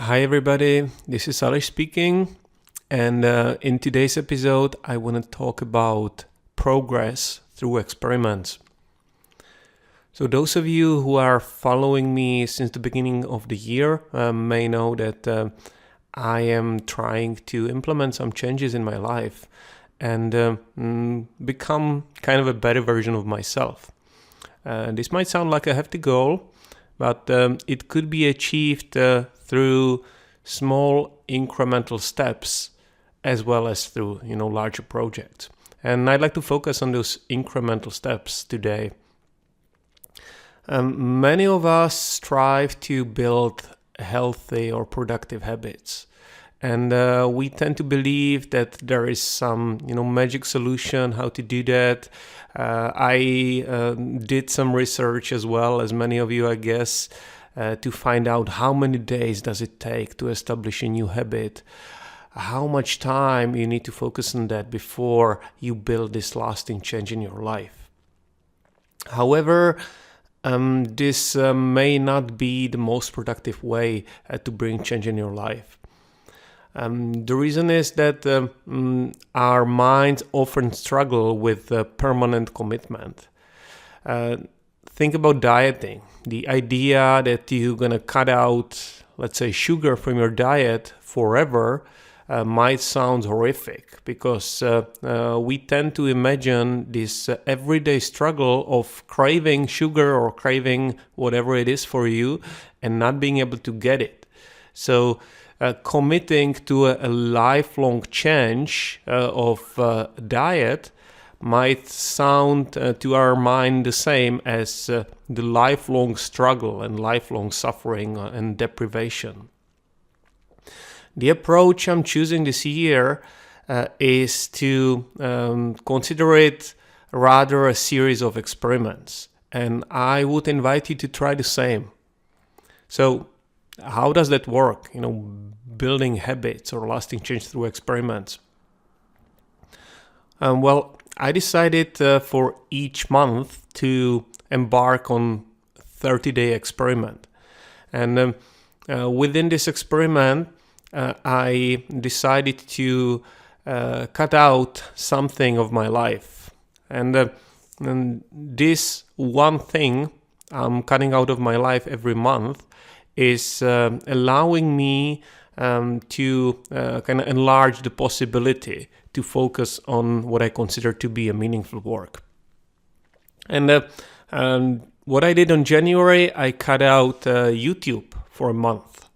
Hi, everybody. This is Alex speaking. And in today's episode, I want to talk about progress through experiments. So, those of you who are following me since the beginning of the year may know that I am trying to implement some changes in my life and become kind of a better version of myself. This might sound like a hefty goal, but it could be achieved through small incremental steps as well as through larger projects. And I'd like to focus on those incremental steps today. Many of us strive to build healthy or productive habits. And we tend to believe that there is some, magic solution how to do that. I did some research as well as many of you, I guess, to find out how many days does it take to establish a new habit. How much time you need to focus on that before you build this lasting change in your life. However, this may not be the most productive way to bring change in your life. The reason is that our minds often struggle with permanent commitment. Think about dieting. The idea that you're going to cut out, let's say, sugar from your diet forever might sound horrific because we tend to imagine this everyday struggle of craving sugar or craving whatever it is for you and not being able to get it. So committing to a lifelong change of diet might sound to our mind the same as the lifelong struggle and lifelong suffering and deprivation. The approach I'm choosing this year is to consider it rather a series of experiments, and I would invite you to try the same. So, how does that work? Building habits or lasting change through experiments. Well, I decided for each month to embark on 30-day experiment. And within this experiment, I decided to cut out something of my life. And this one thing I'm cutting out of my life every month is allowing me to kind of enlarge the possibility to focus on what I consider to be a meaningful work. And what I did on January, I cut out YouTube for a month.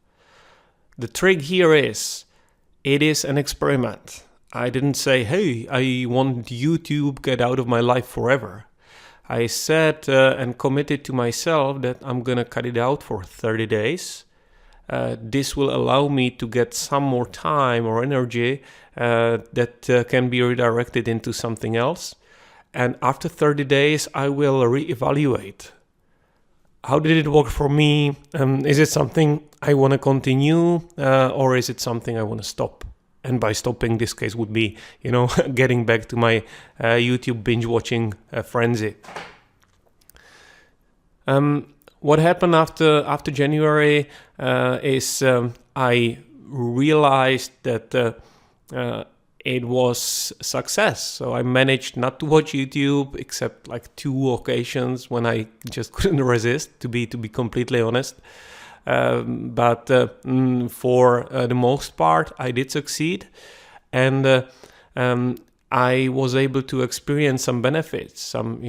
The trick here is, it is an experiment. I didn't say, hey, I want YouTube get out of my life forever. I said and committed to myself that I'm going to cut it out for 30 days. This will allow me to get some more time or energy that can be redirected into something else. And after 30 days, I will reevaluate. How did it work for me? Is it something I want to continue or is it something I want to stop? And by stopping, this case would be, getting back to my YouTube binge watching frenzy. What happened after January is I realized that it was success. So I managed not to watch YouTube except like 2 occasions when I just couldn't resist, to be completely honest. But for the most part, I did succeed, and I was able to experience some benefits, some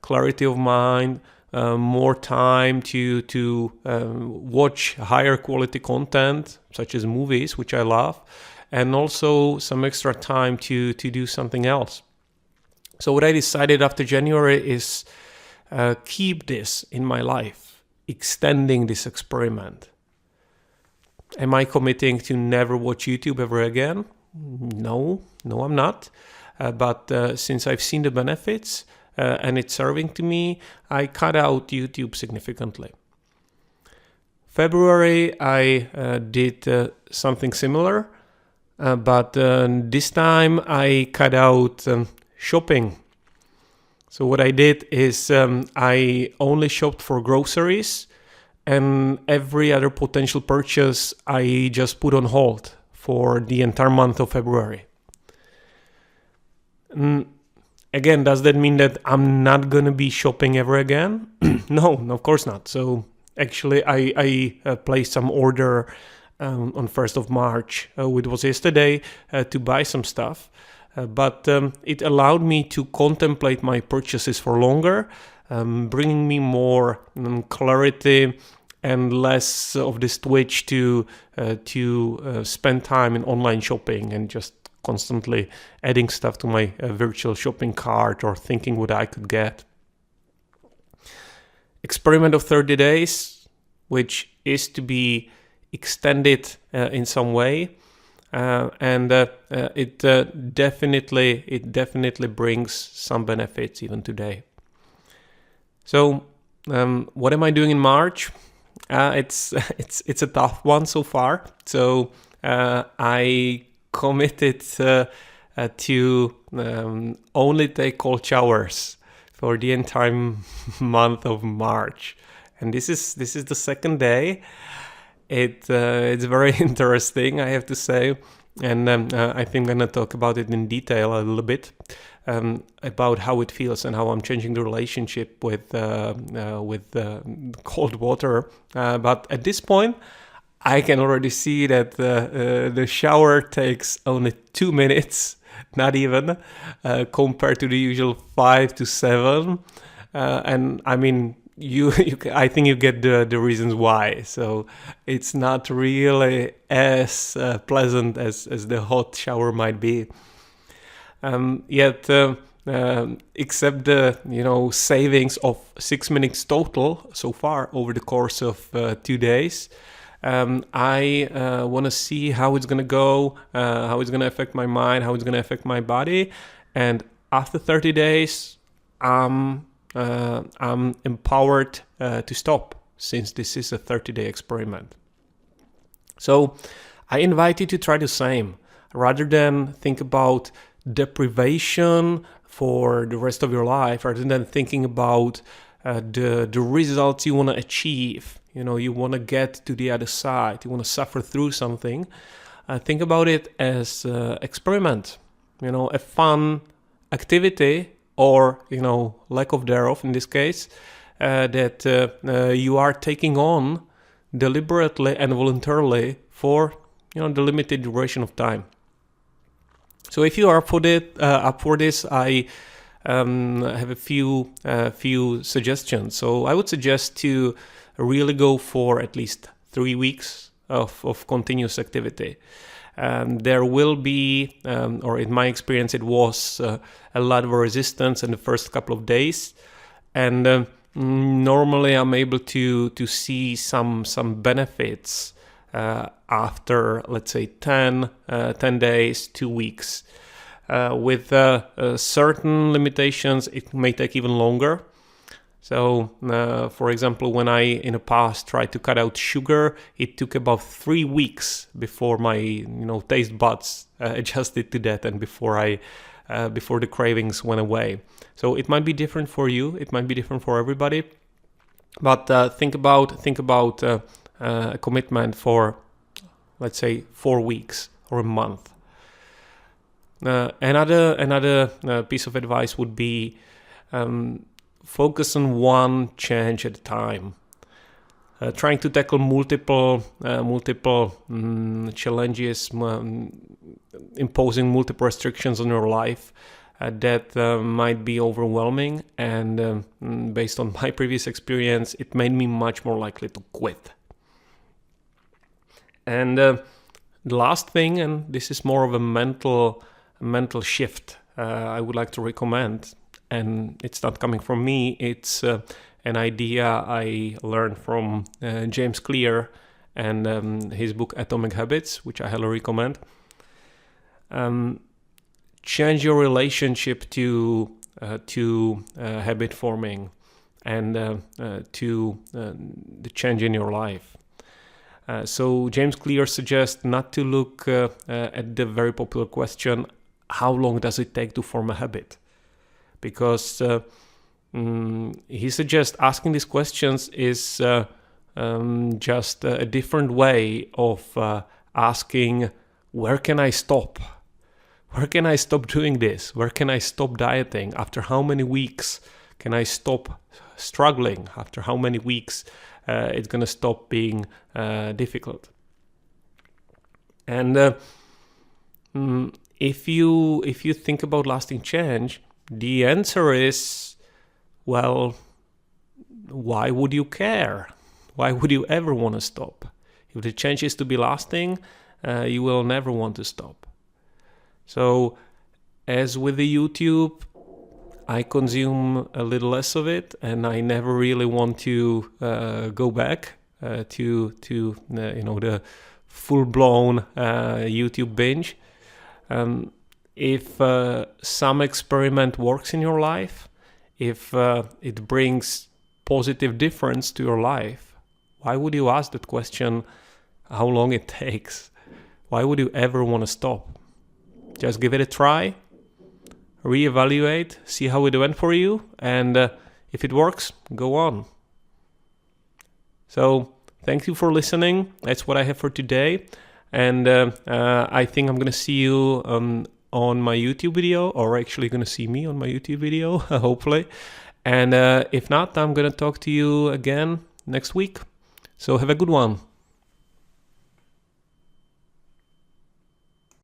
clarity of mind, more time to watch higher quality content such as movies, which I love, and also some extra time to do something else. So what I decided after January is keep this in my life. Extending this experiment. Am I committing to never watch YouTube ever again? No, I'm not. But since I've seen the benefits and it's serving to me, I cut out YouTube significantly. February, I did something similar, but this time I cut out shopping. So what I did is I only shopped for groceries and every other potential purchase I just put on hold for the entire month of February. Again, does that mean that I'm not gonna be shopping ever again? No, of course not. So actually, I placed some order on 1st of March, which was yesterday, to buy some stuff. But it allowed me to contemplate my purchases for longer, bringing me more clarity and less of this twitch to spend time in online shopping and just constantly adding stuff to my virtual shopping cart or thinking what I could get. Experiment of 30 days, which is to be extended in some way, and it definitely brings some benefits even today. So what am I doing in March? It's a tough one so far. So I committed to only take cold showers for the entire month of March, and this is the second day. It's very interesting, I have to say, and I think I'm gonna talk about it in detail a little bit, about how it feels and how I'm changing the relationship with cold water. But at this point, I can already see that the shower takes only 2 minutes, not even, compared to the usual 5 to 7. And I mean, I think you get the reasons why. So it's not really as pleasant as the hot shower might be. Yet, except the savings of 6 minutes total so far over the course of 2 days. I want to see how it's going to go, how it's going to affect my mind, how it's going to affect my body. And after 30 days, I'm empowered to stop, since this is a 30-day experiment. So I invite you to try the same. Rather than think about deprivation for the rest of your life, rather than thinking about the results you want to achieve, you want to get to the other side, you want to suffer through something, think about it as experiment, a fun activity, or lack of thereof in this case, that you are taking on deliberately and voluntarily for the limited duration of time. So if you are up for this, I have a few suggestions. So I would suggest to really go for at least 3 weeks of continuous activity. There will be, or in my experience, it was a lot of resistance in the first couple of days, and normally I'm able to see some benefits after, let's say, 10 days, 2 weeks. With certain limitations, it may take even longer. So, for example, when I in the past tried to cut out sugar, it took about 3 weeks before my taste buds adjusted to that, and before the cravings went away. So it might be different for you. It might be different for everybody. But think about a commitment for, let's say, 4 weeks or a month. Another piece of advice would be focus on one change at a time. Trying to tackle multiple challenges, imposing multiple restrictions on your life, that might be overwhelming, and based on my previous experience, it made me much more likely to quit. And the last thing, and this is more of a mental shift, I would like to recommend, and it's not coming from me, it's an idea I learned from James Clear and his book Atomic Habits, which I highly recommend. Change your relationship to habit forming and to the change in your life. So James Clear suggests not to look at the very popular question, how long does it take to form a habit? Because he suggests asking these questions is just a different way of asking, where can I stop? Where can I stop doing this? Where can I stop dieting? After how many weeks can I stop struggling? After how many weeks it's going to stop being difficult? And if you think about lasting change, the answer is, well, why would you care? Why would you ever want to stop? If the change is to be lasting, you will never want to stop. So, as with the YouTube, I consume a little less of it, and I never really want to go back to the full-blown YouTube binge. If some experiment works in your life, if it brings positive difference to your life, why would you ask that question, how long it takes? Why would you ever want to stop? Just give it a try, reevaluate, see how it went for you, and if it works, go on. So, thank you for listening. That's what I have for today. And I think I'm going to see you on my YouTube video, or actually going to see me on my YouTube video, hopefully. And if not, I'm going to talk to you again next week. So have a good one.